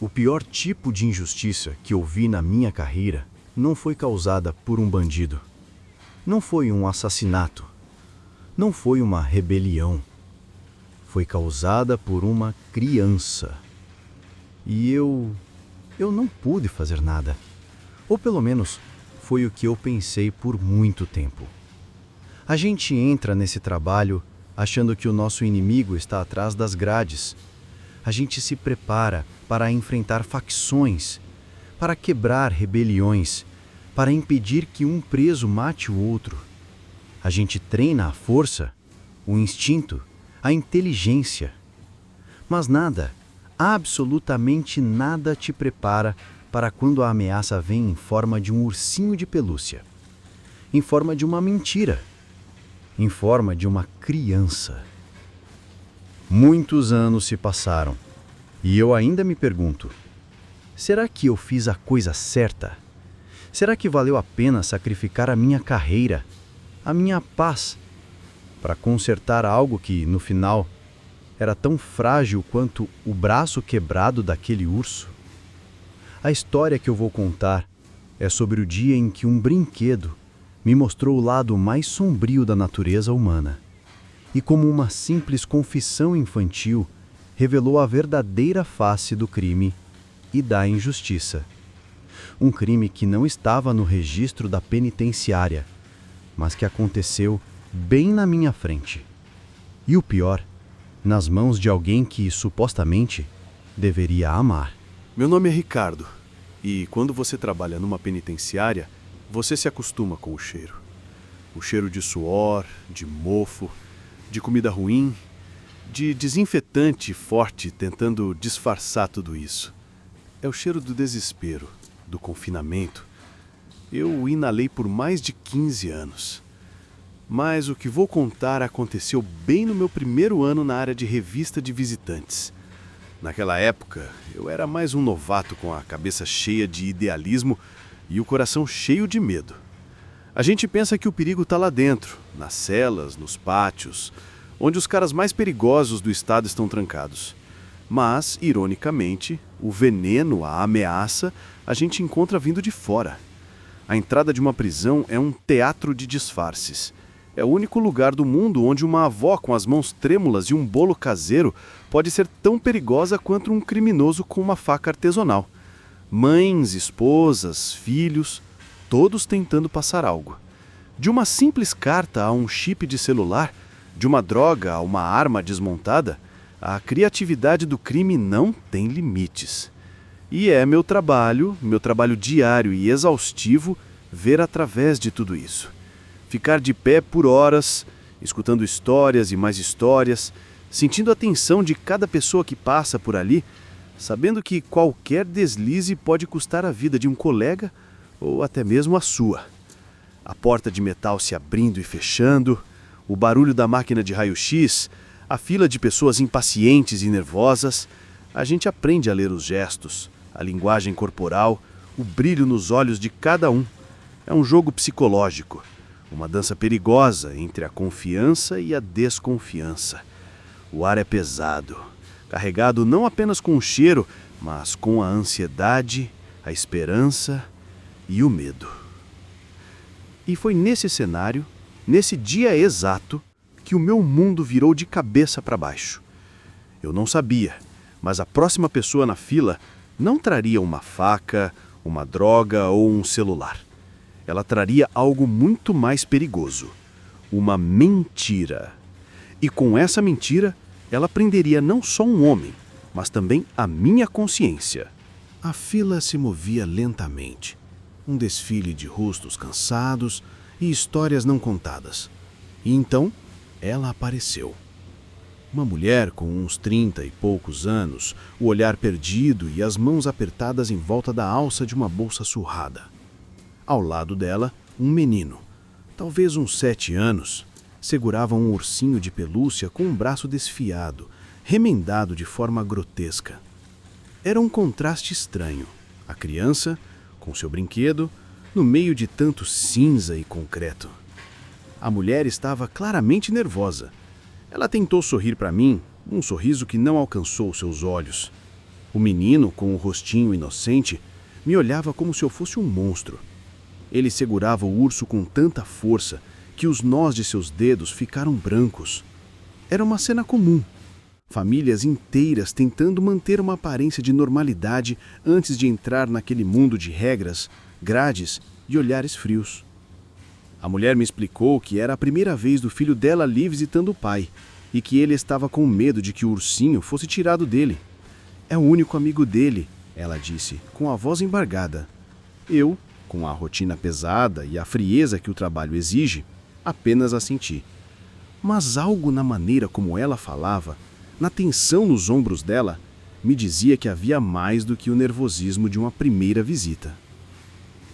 O pior tipo de injustiça que eu vi na minha carreira não foi causada por um bandido. Não foi um assassinato. Não foi uma rebelião. Foi causada por uma criança. E eu não pude fazer nada. Ou pelo menos foi o que eu pensei por muito tempo. A gente entra nesse trabalho achando que o nosso inimigo está atrás das grades. A gente se prepara para enfrentar facções, para quebrar rebeliões, para impedir que um preso mate o outro. A gente treina a força, o instinto, a inteligência. Mas nada, absolutamente nada te prepara para quando a ameaça vem em forma de um ursinho de pelúcia, em forma de uma mentira, em forma de uma criança. Muitos anos se passaram e eu ainda me pergunto: será que eu fiz a coisa certa? Será que valeu a pena sacrificar a minha carreira, a minha paz, para consertar algo que, no final, era tão frágil quanto o braço quebrado daquele urso? A história que eu vou contar é sobre o dia em que um brinquedo me mostrou o lado mais sombrio da natureza humana. E como uma simples confissão infantil, revelou a verdadeira face do crime e da injustiça. Um crime que não estava no registro da penitenciária, mas que aconteceu bem na minha frente. E o pior, nas mãos de alguém que, supostamente, deveria amar. Meu nome é Ricardo, e quando você trabalha numa penitenciária, você se acostuma com o cheiro. O cheiro de suor, de mofo, de comida ruim, de desinfetante forte tentando disfarçar tudo isso. É o cheiro do desespero, do confinamento. Eu o inalei por mais de 15 anos. Mas o que vou contar aconteceu bem no meu primeiro ano na área de revista de visitantes. Naquela época, eu era mais um novato com a cabeça cheia de idealismo e o coração cheio de medo. A gente pensa que o perigo está lá dentro, nas celas, nos pátios, onde os caras mais perigosos do estado estão trancados. Mas, ironicamente, o veneno, a ameaça, a gente encontra vindo de fora. A entrada de uma prisão é um teatro de disfarces. É o único lugar do mundo onde uma avó com as mãos trêmulas e um bolo caseiro pode ser tão perigosa quanto um criminoso com uma faca artesanal. Mães, esposas, filhos, todos tentando passar algo. De uma simples carta a um chip de celular, de uma droga a uma arma desmontada, a criatividade do crime não tem limites. E é meu trabalho diário e exaustivo, ver através de tudo isso. Ficar de pé por horas, escutando histórias e mais histórias, sentindo a tensão de cada pessoa que passa por ali, sabendo que qualquer deslize pode custar a vida de um colega ou até mesmo a sua. A porta de metal se abrindo e fechando, o barulho da máquina de raio-x, a fila de pessoas impacientes e nervosas. A gente aprende a ler os gestos, a linguagem corporal, o brilho nos olhos de cada um. É um jogo psicológico, uma dança perigosa entre a confiança e a desconfiança. O ar é pesado, carregado não apenas com o cheiro, mas com a ansiedade, a esperança e o medo. E foi nesse cenário, nesse dia exato, que o meu mundo virou de cabeça para baixo. Eu não sabia, mas a próxima pessoa na fila não traria uma faca, uma droga ou um celular. Ela traria algo muito mais perigoso: uma mentira. E com essa mentira, ela prenderia não só um homem, mas também a minha consciência. A fila se movia lentamente. Um desfile de rostos cansados e histórias não contadas. E então, ela apareceu. Uma mulher com uns 30 e poucos anos, o olhar perdido e as mãos apertadas em volta da alça de uma bolsa surrada. Ao lado dela, um menino, talvez uns 7 anos, segurava um ursinho de pelúcia com um braço desfiado, remendado de forma grotesca. Era um contraste estranho. A criança, com seu brinquedo, no meio de tanto cinza e concreto. A mulher estava claramente nervosa. Ela tentou sorrir para mim, um sorriso que não alcançou seus olhos. O menino, com o rostinho inocente, me olhava como se eu fosse um monstro. Ele segurava o urso com tanta força que os nós de seus dedos ficaram brancos. Era uma cena comum. Famílias inteiras tentando manter uma aparência de normalidade antes de entrar naquele mundo de regras, grades e olhares frios. A mulher me explicou que era a primeira vez do filho dela ali visitando o pai e que ele estava com medo de que o ursinho fosse tirado dele. É o único amigo dele, ela disse, com a voz embargada. Eu, com a rotina pesada e a frieza que o trabalho exige, apenas assenti. Mas algo na maneira como ela falava, na tensão nos ombros dela, me dizia que havia mais do que o nervosismo de uma primeira visita.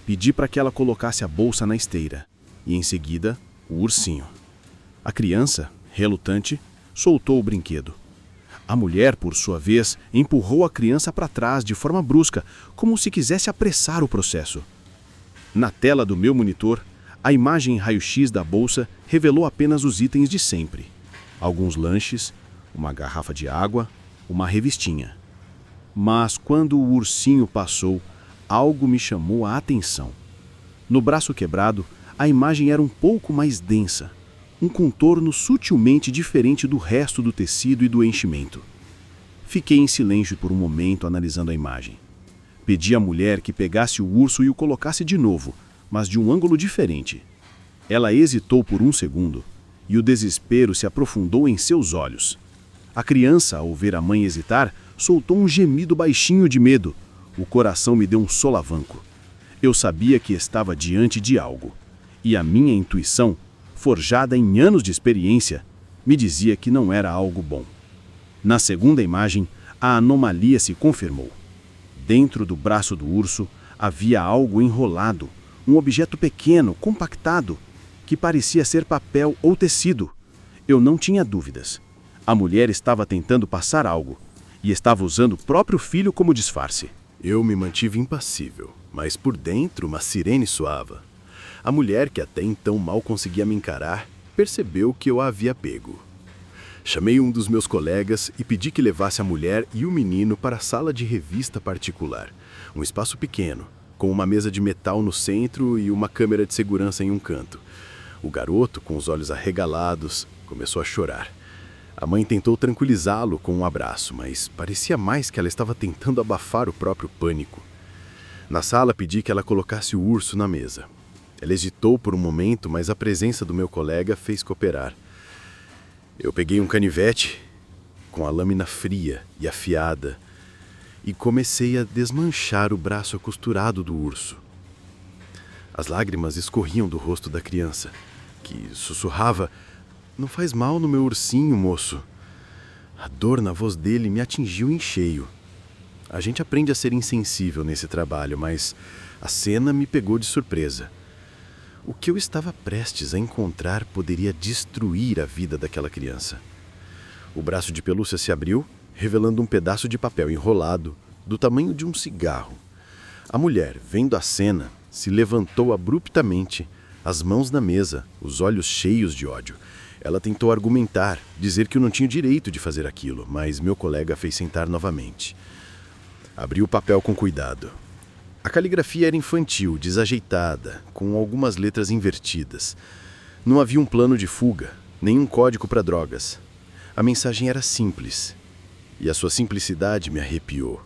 Pedi para que ela colocasse a bolsa na esteira e, em seguida, o ursinho. A criança, relutante, soltou o brinquedo. A mulher, por sua vez, empurrou a criança para trás de forma brusca, como se quisesse apressar o processo. Na tela do meu monitor, a imagem em raio-x da bolsa revelou apenas os itens de sempre. Alguns lanches, uma garrafa de água, uma revistinha. Mas quando o ursinho passou, algo me chamou a atenção. No braço quebrado, a imagem era um pouco mais densa, um contorno sutilmente diferente do resto do tecido e do enchimento. Fiquei em silêncio por um momento analisando a imagem. Pedi à mulher que pegasse o urso e o colocasse de novo, mas de um ângulo diferente. Ela hesitou por um segundo e o desespero se aprofundou em seus olhos. A criança, ao ver a mãe hesitar, soltou um gemido baixinho de medo. O coração me deu um solavanco. Eu sabia que estava diante de algo, e a minha intuição, forjada em anos de experiência, me dizia que não era algo bom. Na segunda imagem, a anomalia se confirmou. Dentro do braço do urso havia algo enrolado, um objeto pequeno, compactado, que parecia ser papel ou tecido. Eu não tinha dúvidas. A mulher estava tentando passar algo, e estava usando o próprio filho como disfarce. Eu me mantive impassível, mas por dentro uma sirene soava. A mulher, que até então mal conseguia me encarar, percebeu que eu a havia pego. Chamei um dos meus colegas e pedi que levasse a mulher e o menino para a sala de revista particular, um espaço pequeno, com uma mesa de metal no centro e uma câmera de segurança em um canto. O garoto, com os olhos arregalados, começou a chorar. A mãe tentou tranquilizá-lo com um abraço, mas parecia mais que ela estava tentando abafar o próprio pânico. Na sala, pedi que ela colocasse o urso na mesa. Ela hesitou por um momento, mas a presença do meu colega fez cooperar. Eu peguei um canivete, com a lâmina fria e afiada, e comecei a desmanchar o braço costurado do urso. As lágrimas escorriam do rosto da criança, que sussurrava: "Não faz mal no meu ursinho, moço." A dor na voz dele me atingiu em cheio. A gente aprende a ser insensível nesse trabalho, mas a cena me pegou de surpresa. O que eu estava prestes a encontrar poderia destruir a vida daquela criança. O braço de pelúcia se abriu, revelando um pedaço de papel enrolado, do tamanho de um cigarro. A mulher, vendo a cena, se levantou abruptamente, as mãos na mesa, os olhos cheios de ódio. Ela tentou argumentar, dizer que eu não tinha o direito de fazer aquilo, mas meu colega a fez sentar novamente. Abri o papel com cuidado. A caligrafia era infantil, desajeitada, com algumas letras invertidas. Não havia um plano de fuga, nem um código para drogas. A mensagem era simples, e a sua simplicidade me arrepiou.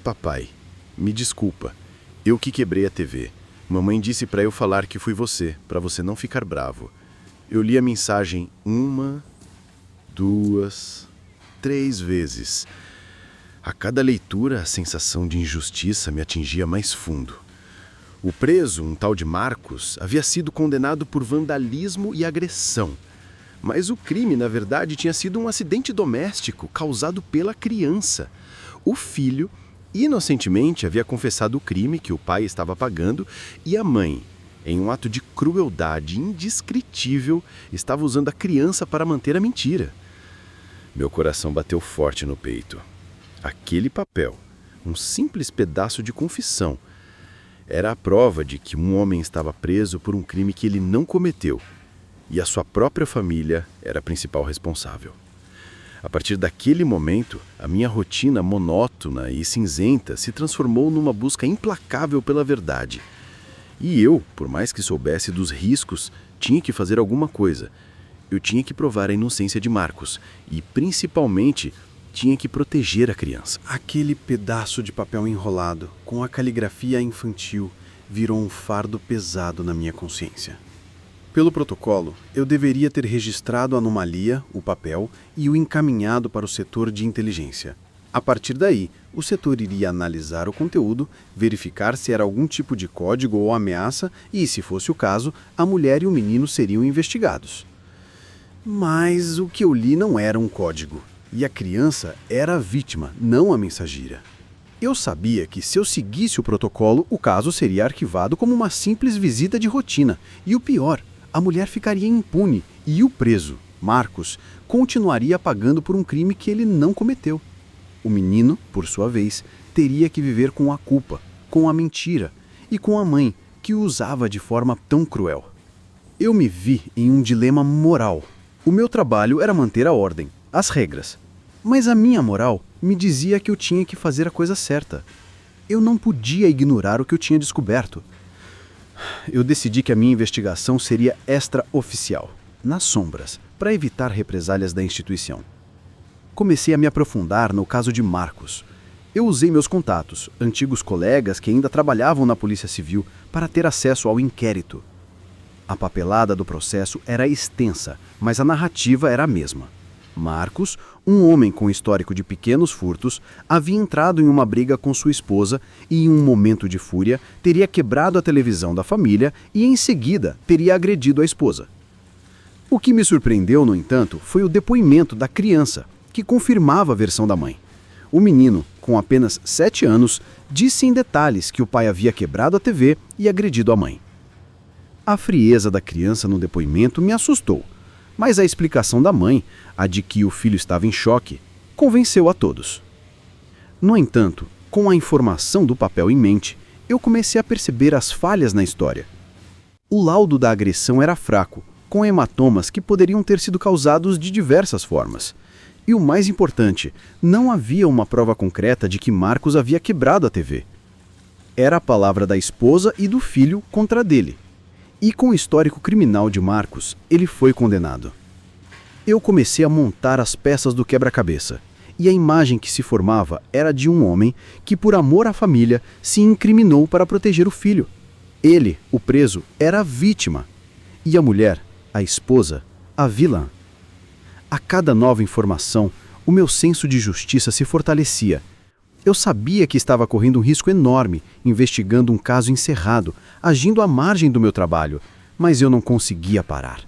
"Papai, me desculpa, eu que quebrei a TV. Mamãe disse para eu falar que fui você, para você não ficar bravo." Eu li a mensagem 1, 2, 3 vezes. A cada leitura, a sensação de injustiça me atingia mais fundo. O preso, um tal de Marcos, havia sido condenado por vandalismo e agressão. Mas o crime, na verdade, tinha sido um acidente doméstico causado pela criança. O filho, inocentemente, havia confessado o crime que o pai estava pagando e a mãe, em um ato de crueldade indescritível, estava usando a criança para manter a mentira. Meu coração bateu forte no peito. Aquele papel, um simples pedaço de confissão, era a prova de que um homem estava preso por um crime que ele não cometeu, e a sua própria família era a principal responsável. A partir daquele momento, a minha rotina monótona e cinzenta se transformou numa busca implacável pela verdade. E eu, por mais que soubesse dos riscos, tinha que fazer alguma coisa. Eu tinha que provar a inocência de Marcos e, principalmente, tinha que proteger a criança. Aquele pedaço de papel enrolado, com a caligrafia infantil, virou um fardo pesado na minha consciência. Pelo protocolo, eu deveria ter registrado a anomalia, o papel, e o encaminhado para o setor de inteligência. A partir daí, o setor iria analisar o conteúdo, verificar se era algum tipo de código ou ameaça e, se fosse o caso, a mulher e o menino seriam investigados. Mas o que eu li não era um código, e a criança era a vítima, não a mensageira. Eu sabia que, se eu seguisse o protocolo, o caso seria arquivado como uma simples visita de rotina, e o pior, a mulher ficaria impune e o preso, Marcos, continuaria pagando por um crime que ele não cometeu. O menino, por sua vez, teria que viver com a culpa, com a mentira e com a mãe, que o usava de forma tão cruel. Eu me vi em um dilema moral. O meu trabalho era manter a ordem, as regras. Mas a minha moral me dizia que eu tinha que fazer a coisa certa. Eu não podia ignorar o que eu tinha descoberto. Eu decidi que a minha investigação seria extraoficial, nas sombras, para evitar represálias da instituição. Comecei a me aprofundar no caso de Marcos. Eu usei meus contatos, antigos colegas que ainda trabalhavam na Polícia Civil, para ter acesso ao inquérito. A papelada do processo era extensa, mas a narrativa era a mesma. Marcos, um homem com histórico de pequenos furtos, havia entrado em uma briga com sua esposa e, em um momento de fúria, teria quebrado a televisão da família e, em seguida, teria agredido a esposa. O que me surpreendeu, no entanto, foi o depoimento da criança, que confirmava a versão da mãe. O menino, com apenas 7 anos, disse em detalhes que o pai havia quebrado a TV e agredido a mãe. A frieza da criança no depoimento me assustou. Mas a explicação da mãe, a de que o filho estava em choque, convenceu a todos. No entanto, com a informação do papel em mente, eu comecei a perceber as falhas na história. O laudo da agressão era fraco, com hematomas que poderiam ter sido causados de diversas formas. E o mais importante, não havia uma prova concreta de que Marcos havia quebrado a TV. Era a palavra da esposa e do filho contra a dele. E com o histórico criminal de Marcos, ele foi condenado. Eu comecei a montar as peças do quebra-cabeça, e a imagem que se formava era de um homem que, por amor à família, se incriminou para proteger o filho. Ele, o preso, era a vítima, e a mulher, a esposa, a vilã. A cada nova informação, o meu senso de justiça se fortalecia. Eu sabia que estava correndo um risco enorme, investigando um caso encerrado, agindo à margem do meu trabalho, mas eu não conseguia parar.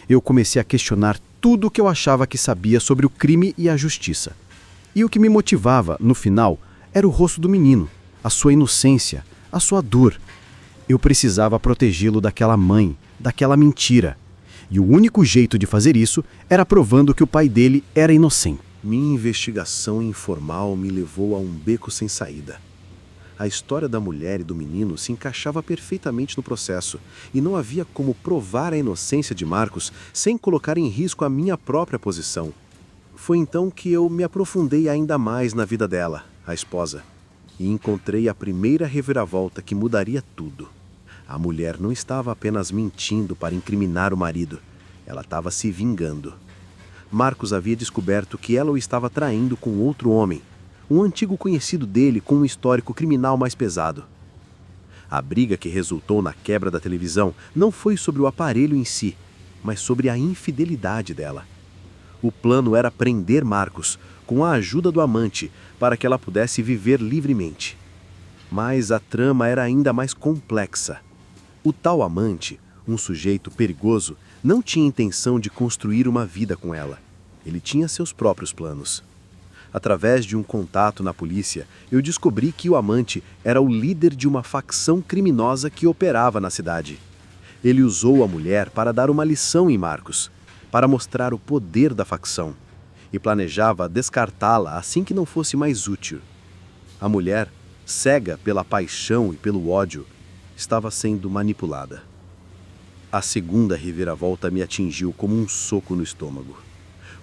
Eu comecei a questionar tudo o que eu achava que sabia sobre o crime e a justiça. E o que me motivava, no final, era o rosto do menino, a sua inocência, a sua dor. Eu precisava protegê-lo daquela mãe, daquela mentira. E o único jeito de fazer isso era provando que o pai dele era inocente. Minha investigação informal me levou a um beco sem saída. A história da mulher e do menino se encaixava perfeitamente no processo, e não havia como provar a inocência de Marcos sem colocar em risco a minha própria posição. Foi então que eu me aprofundei ainda mais na vida dela, a esposa, e encontrei a primeira reviravolta que mudaria tudo. A mulher não estava apenas mentindo para incriminar o marido, ela estava se vingando. Marcos havia descoberto que ela o estava traindo com outro homem, um antigo conhecido dele com um histórico criminal mais pesado. A briga que resultou na quebra da televisão não foi sobre o aparelho em si, mas sobre a infidelidade dela. O plano era prender Marcos, com a ajuda do amante, para que ela pudesse viver livremente. Mas a trama era ainda mais complexa. O tal amante, um sujeito perigoso, não tinha intenção de construir uma vida com ela. Ele tinha seus próprios planos. Através de um contato na polícia, eu descobri que o amante era o líder de uma facção criminosa que operava na cidade. Ele usou a mulher para dar uma lição em Marcos, para mostrar o poder da facção, e planejava descartá-la assim que não fosse mais útil. A mulher, cega pela paixão e pelo ódio, estava sendo manipulada. A segunda reviravolta me atingiu como um soco no estômago.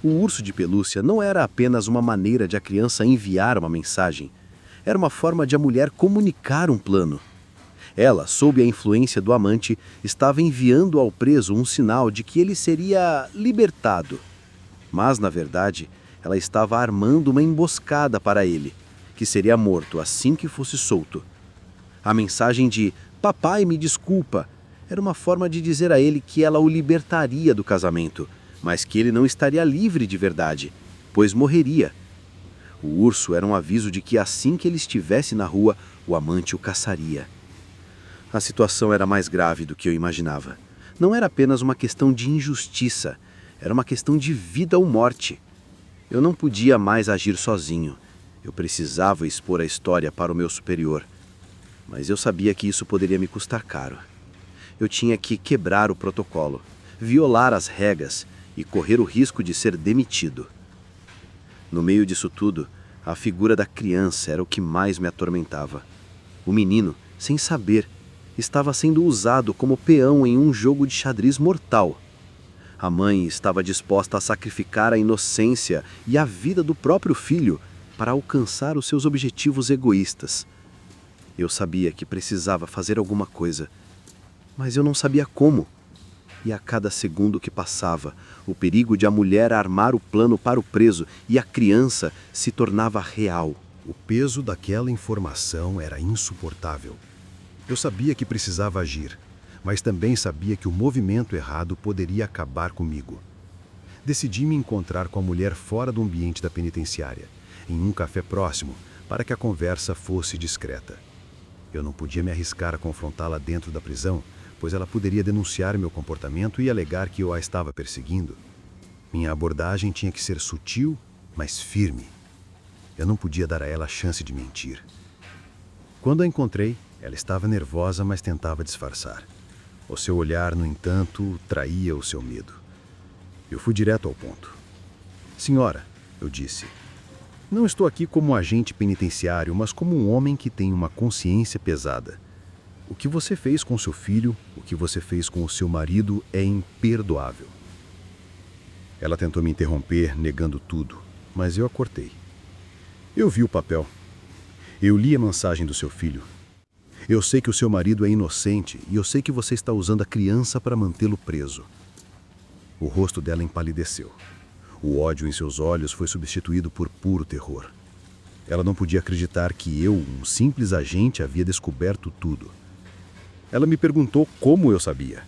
O urso de pelúcia não era apenas uma maneira de a criança enviar uma mensagem. Era uma forma de a mulher comunicar um plano. Ela, sob a influência do amante, estava enviando ao preso um sinal de que ele seria libertado. Mas, na verdade, ela estava armando uma emboscada para ele, que seria morto assim que fosse solto. A mensagem de "Papai, me desculpa" era uma forma de dizer a ele que ela o libertaria do casamento, mas que ele não estaria livre de verdade, pois morreria. O urso era um aviso de que assim que ele estivesse na rua, o amante o caçaria. A situação era mais grave do que eu imaginava. Não era apenas uma questão de injustiça, era uma questão de vida ou morte. Eu não podia mais agir sozinho. Eu precisava expor a história para o meu superior. Mas eu sabia que isso poderia me custar caro. Eu tinha que quebrar o protocolo, violar as regras e correr o risco de ser demitido. No meio disso tudo, a figura da criança era o que mais me atormentava. O menino, sem saber, estava sendo usado como peão em um jogo de xadrez mortal. A mãe estava disposta a sacrificar a inocência e a vida do próprio filho para alcançar os seus objetivos egoístas. Eu sabia que precisava fazer alguma coisa, mas eu não sabia como. E a cada segundo que passava, o perigo de a mulher armar o plano para o preso e a criança se tornava real. O peso daquela informação era insuportável. Eu sabia que precisava agir, mas também sabia que o movimento errado poderia acabar comigo. Decidi me encontrar com a mulher fora do ambiente da penitenciária, em um café próximo, para que a conversa fosse discreta. Eu não podia me arriscar a confrontá-la dentro da prisão, pois ela poderia denunciar meu comportamento e alegar que eu a estava perseguindo. Minha abordagem tinha que ser sutil, mas firme. Eu não podia dar a ela a chance de mentir. Quando a encontrei, ela estava nervosa, mas tentava disfarçar. O seu olhar, no entanto, traía o seu medo. Eu fui direto ao ponto. "Senhora", eu disse, "não estou aqui como agente penitenciário, mas como um homem que tem uma consciência pesada. O que você fez com seu filho, o que você fez com o seu marido é imperdoável." Ela tentou me interromper, negando tudo, mas eu a cortei. "Eu vi o papel. Eu li a mensagem do seu filho. Eu sei que o seu marido é inocente e eu sei que você está usando a criança para mantê-lo preso." O rosto dela empalideceu. O ódio em seus olhos foi substituído por puro terror. Ela não podia acreditar que eu, um simples agente, havia descoberto tudo. Ela me perguntou como eu sabia.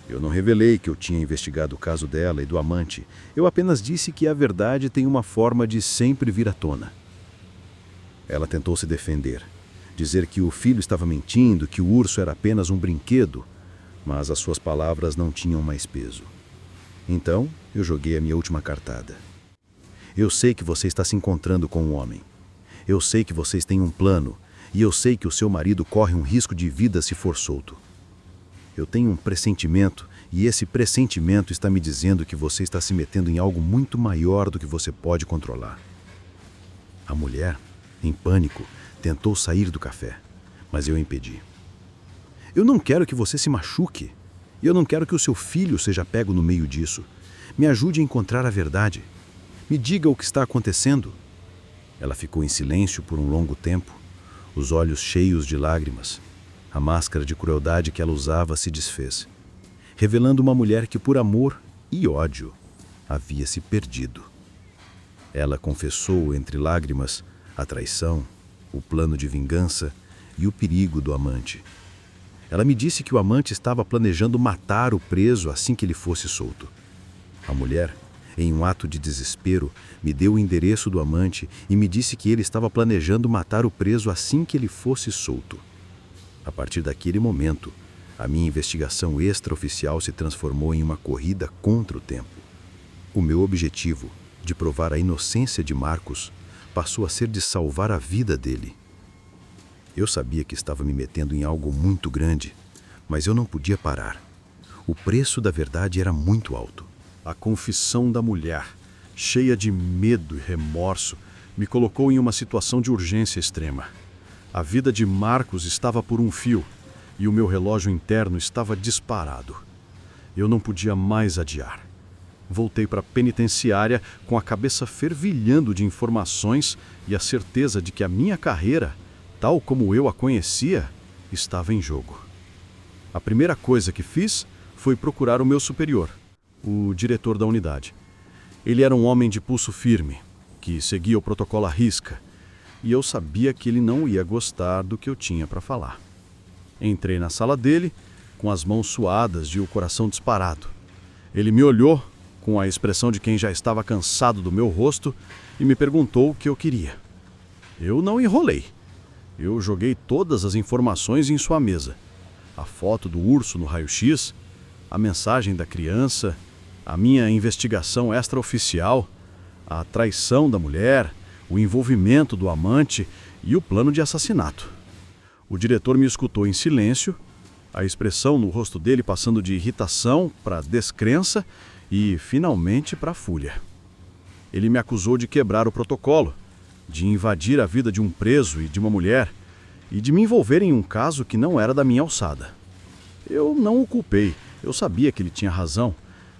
Eu não revelei que eu tinha investigado o caso dela e do amante. Eu apenas disse que a verdade tem uma forma de sempre vir à tona. Ela tentou se defender, dizer que o filho estava mentindo, que o urso era apenas um brinquedo, mas as suas palavras não tinham mais peso. Então, eu joguei a minha última cartada. "Eu sei que você está se encontrando com um homem. Eu sei que vocês têm um plano, e eu sei que o seu marido corre um risco de vida se for solto. Eu tenho um pressentimento, e esse pressentimento está me dizendo que você está se metendo em algo muito maior do que você pode controlar." A mulher, em pânico, tentou sair do café, mas eu impedi. "Eu não quero que você se machuque. E eu não quero que o seu filho seja pego no meio disso. Me ajude a encontrar a verdade. Me diga o que está acontecendo." Ela ficou em silêncio por um longo tempo, os olhos cheios de lágrimas. A máscara de crueldade que ela usava se desfez, revelando uma mulher que, por amor e ódio, havia se perdido. Ela confessou entre lágrimas a traição, o plano de vingança e o perigo do amante. Ela me disse que o amante estava planejando matar o preso assim que ele fosse solto. A mulher, em um ato de desespero, me deu o endereço do amante e me disse que ele estava planejando matar o preso assim que ele fosse solto. A partir daquele momento, a minha investigação extraoficial se transformou em uma corrida contra o tempo. O meu objetivo, de provar a inocência de Marcos, passou a ser de salvar a vida dele. Eu sabia que estava me metendo em algo muito grande, mas eu não podia parar. O preço da verdade era muito alto. A confissão da mulher, cheia de medo e remorso, me colocou em uma situação de urgência extrema. A vida de Marcos estava por um fio e o meu relógio interno estava disparado. Eu não podia mais adiar. Voltei para a penitenciária com a cabeça fervilhando de informações e a certeza de que a minha carreira, tal como eu a conhecia, estava em jogo. A primeira coisa que fiz foi procurar o meu superior, o diretor da unidade. Ele era um homem de pulso firme, que seguia o protocolo à risca, e eu sabia que ele não ia gostar do que eu tinha para falar. Entrei na sala dele, com as mãos suadas e o coração disparado. Ele me olhou, com a expressão de quem já estava cansado do meu rosto, e me perguntou o que eu queria. Eu não enrolei. Eu joguei todas as informações em sua mesa. A foto do urso no raio-x, a mensagem da criança, a minha investigação extraoficial, a traição da mulher, o envolvimento do amante e o plano de assassinato. O diretor me escutou em silêncio, a expressão no rosto dele passando de irritação para descrença e, finalmente, para fúria. Ele me acusou de quebrar o protocolo, de invadir a vida de um preso e de uma mulher, e de me envolver em um caso que não era da minha alçada. Eu não o culpei, eu sabia que ele tinha razão,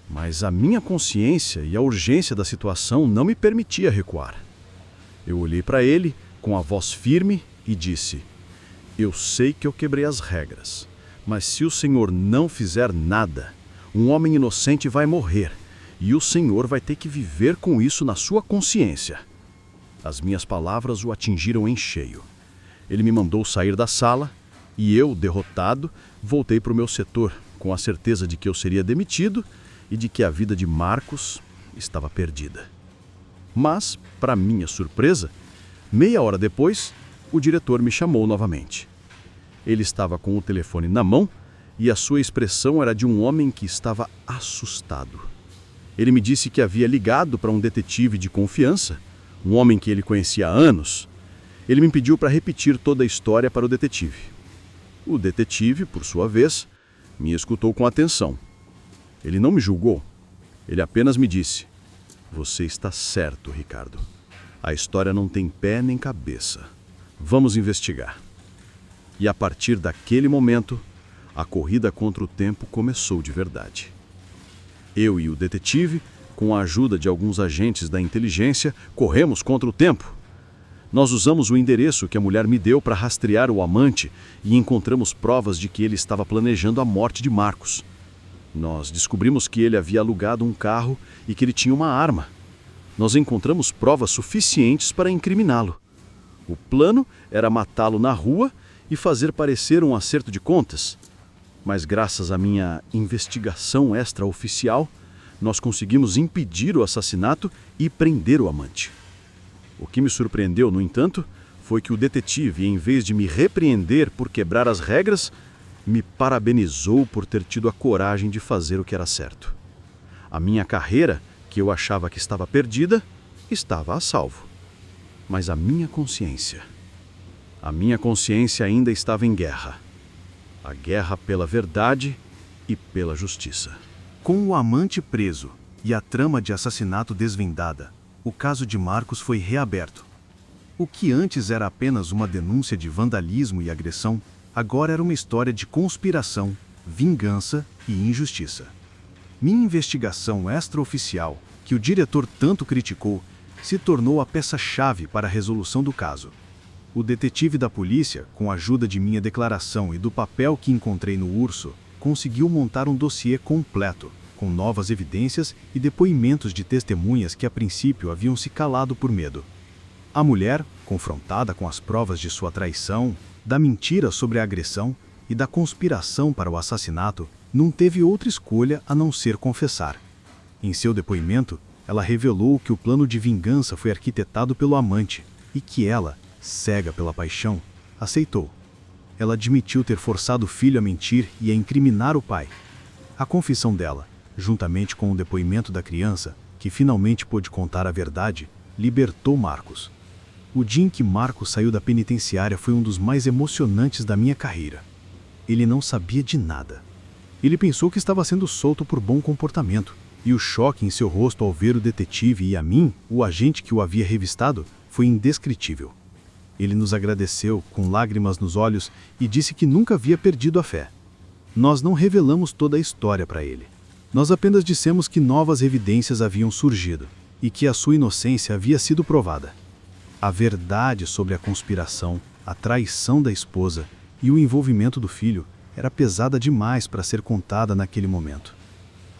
mas a minha consciência e a urgência da situação não me permitia recuar. Eu olhei para ele com a voz firme e disse: eu sei que eu quebrei as regras, mas se o senhor não fizer nada, um homem inocente vai morrer, e o senhor vai ter que viver com isso na sua consciência. As minhas palavras o atingiram em cheio. Ele me mandou sair da sala, e eu, derrotado, voltei para o meu setor, com a certeza de que eu seria demitido e de que a vida de Marcos estava perdida. Mas, para minha surpresa, meia hora depois, o diretor me chamou novamente. Ele estava com o telefone na mão e a sua expressão era de um homem que estava assustado. Ele me disse que havia ligado para um detetive de confiança, um homem que ele conhecia há anos. Ele me pediu para repetir toda a história para o detetive. O detetive, por sua vez, me escutou com atenção. Ele não me julgou. Ele apenas me disse: você está certo, Ricardo. A história não tem pé nem cabeça. Vamos investigar. E a partir daquele momento, a corrida contra o tempo começou de verdade. Eu e o detetive, com a ajuda de alguns agentes da inteligência, corremos contra o tempo. Nós usamos o endereço que a mulher me deu para rastrear o amante e encontramos provas de que ele estava planejando a morte de Marcos. Nós descobrimos que ele havia alugado um carro e que ele tinha uma arma. Nós encontramos provas suficientes para incriminá-lo. O plano era matá-lo na rua e fazer parecer um acerto de contas. Mas graças à minha investigação extraoficial, nós conseguimos impedir o assassinato e prender o amante. O que me surpreendeu, no entanto, foi que o detetive, em vez de me repreender por quebrar as regras, me parabenizou por ter tido a coragem de fazer o que era certo. A minha carreira, que eu achava que estava perdida, estava a salvo. Mas a minha consciência ainda estava em guerra. A guerra pela verdade e pela justiça. Com o amante preso e a trama de assassinato desvendada, o caso de Marcos foi reaberto. O que antes era apenas uma denúncia de vandalismo e agressão, agora era uma história de conspiração, vingança e injustiça. Minha investigação extraoficial, que o diretor tanto criticou, se tornou a peça-chave para a resolução do caso. O detetive da polícia, com a ajuda de minha declaração e do papel que encontrei no urso, conseguiu montar um dossiê completo, com novas evidências e depoimentos de testemunhas que a princípio haviam se calado por medo. A mulher, confrontada com as provas de sua traição, da mentira sobre a agressão e da conspiração para o assassinato, não teve outra escolha a não ser confessar. Em seu depoimento, ela revelou que o plano de vingança foi arquitetado pelo amante e que ela, cega pela paixão, aceitou. Ela admitiu ter forçado o filho a mentir e a incriminar o pai. A confissão dela, juntamente com o depoimento da criança, que finalmente pôde contar a verdade, libertou Marcos. O dia em que Marcos saiu da penitenciária foi um dos mais emocionantes da minha carreira. Ele não sabia de nada. Ele pensou que estava sendo solto por bom comportamento, e o choque em seu rosto ao ver o detetive e a mim, o agente que o havia revistado, foi indescritível. Ele nos agradeceu, com lágrimas nos olhos, e disse que nunca havia perdido a fé. Nós não revelamos toda a história para ele. Nós apenas dissemos que novas evidências haviam surgido e que a sua inocência havia sido provada. A verdade sobre a conspiração, a traição da esposa e o envolvimento do filho era pesada demais para ser contada naquele momento.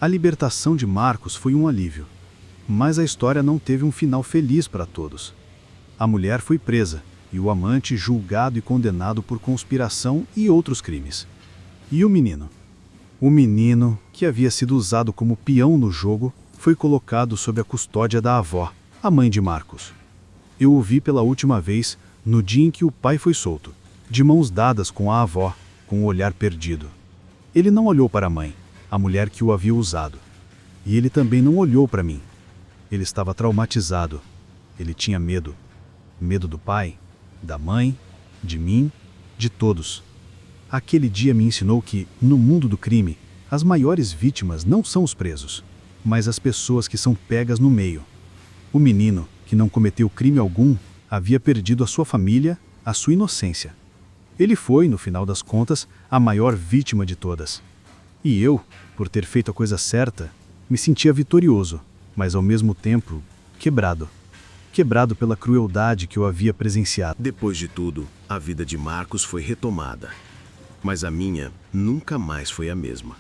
A libertação de Marcos foi um alívio, mas a história não teve um final feliz para todos. A mulher foi presa e o amante julgado e condenado por conspiração e outros crimes. E o menino? O menino, que havia sido usado como peão no jogo, foi colocado sob a custódia da avó, a mãe de Marcos. Eu o vi pela última vez no dia em que o pai foi solto, de mãos dadas com a avó, com o olhar perdido. Ele não olhou para a mãe, a mulher que o havia usado. E ele também não olhou para mim. Ele estava traumatizado. Ele tinha medo. Medo do pai, da mãe, de mim, de todos. Aquele dia me ensinou que, no mundo do crime, as maiores vítimas não são os presos, mas as pessoas que são pegas no meio. O menino, que não cometeu crime algum, havia perdido a sua família, a sua inocência. Ele foi, no final das contas, a maior vítima de todas. E eu, por ter feito a coisa certa, me sentia vitorioso, mas ao mesmo tempo quebrado. Quebrado pela crueldade que eu havia presenciado. Depois de tudo, a vida de Marcos foi retomada. Mas a minha nunca mais foi a mesma.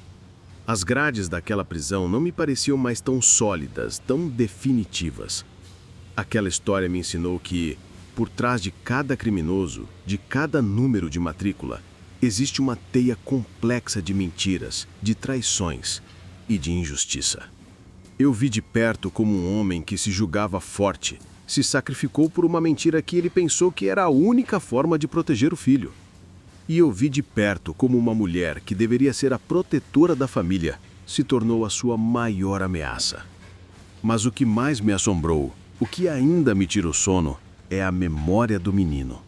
As grades daquela prisão não me pareciam mais tão sólidas, tão definitivas. Aquela história me ensinou que, por trás de cada criminoso, de cada número de matrícula, existe uma teia complexa de mentiras, de traições e de injustiça. Eu vi de perto como um homem que se julgava forte se sacrificou por uma mentira que ele pensou que era a única forma de proteger o filho. E eu vi de perto como uma mulher que deveria ser a protetora da família se tornou a sua maior ameaça. Mas o que mais me assombrou, o que ainda me tira o sono, é a memória do menino.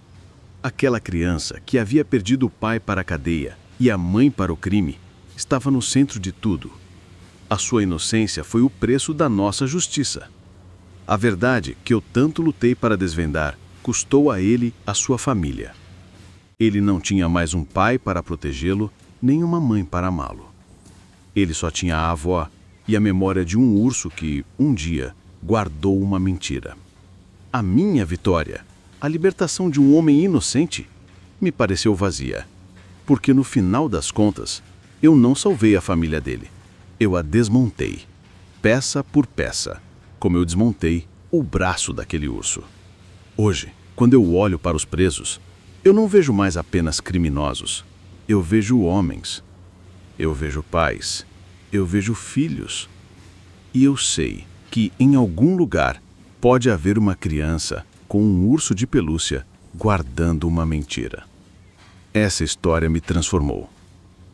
Aquela criança que havia perdido o pai para a cadeia e a mãe para o crime, estava no centro de tudo. A sua inocência foi o preço da nossa justiça. A verdade que eu tanto lutei para desvendar custou a ele a sua família. Ele não tinha mais um pai para protegê-lo, nem uma mãe para amá-lo. Ele só tinha a avó e a memória de um urso que, um dia, guardou uma mentira. A minha vitória, a libertação de um homem inocente, me pareceu vazia, porque no final das contas, eu não salvei a família dele. Eu a desmontei, peça por peça, como eu desmontei o braço daquele urso. Hoje, quando eu olho para os presos, eu não vejo mais apenas criminosos. Eu vejo homens. Eu vejo pais. Eu vejo filhos. E eu sei que em algum lugar pode haver uma criança com um urso de pelúcia guardando uma mentira. Essa história me transformou.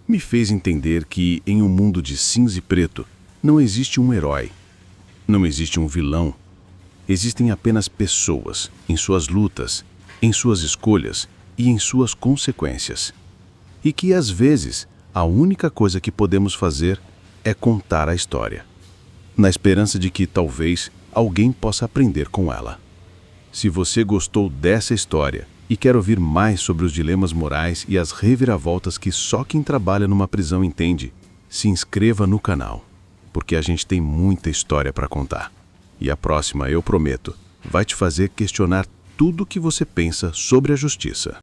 Me fez entender que em um mundo de cinza e preto não existe um herói. Não existe um vilão. Existem apenas pessoas em suas lutas, em suas escolhas e em suas consequências. E que, às vezes, a única coisa que podemos fazer é contar a história, na esperança de que, talvez, alguém possa aprender com ela. Se você gostou dessa história e quer ouvir mais sobre os dilemas morais e as reviravoltas que só quem trabalha numa prisão entende, se inscreva no canal, porque a gente tem muita história para contar. E a próxima, eu prometo, vai te fazer questionar tudo o que você pensa sobre a justiça.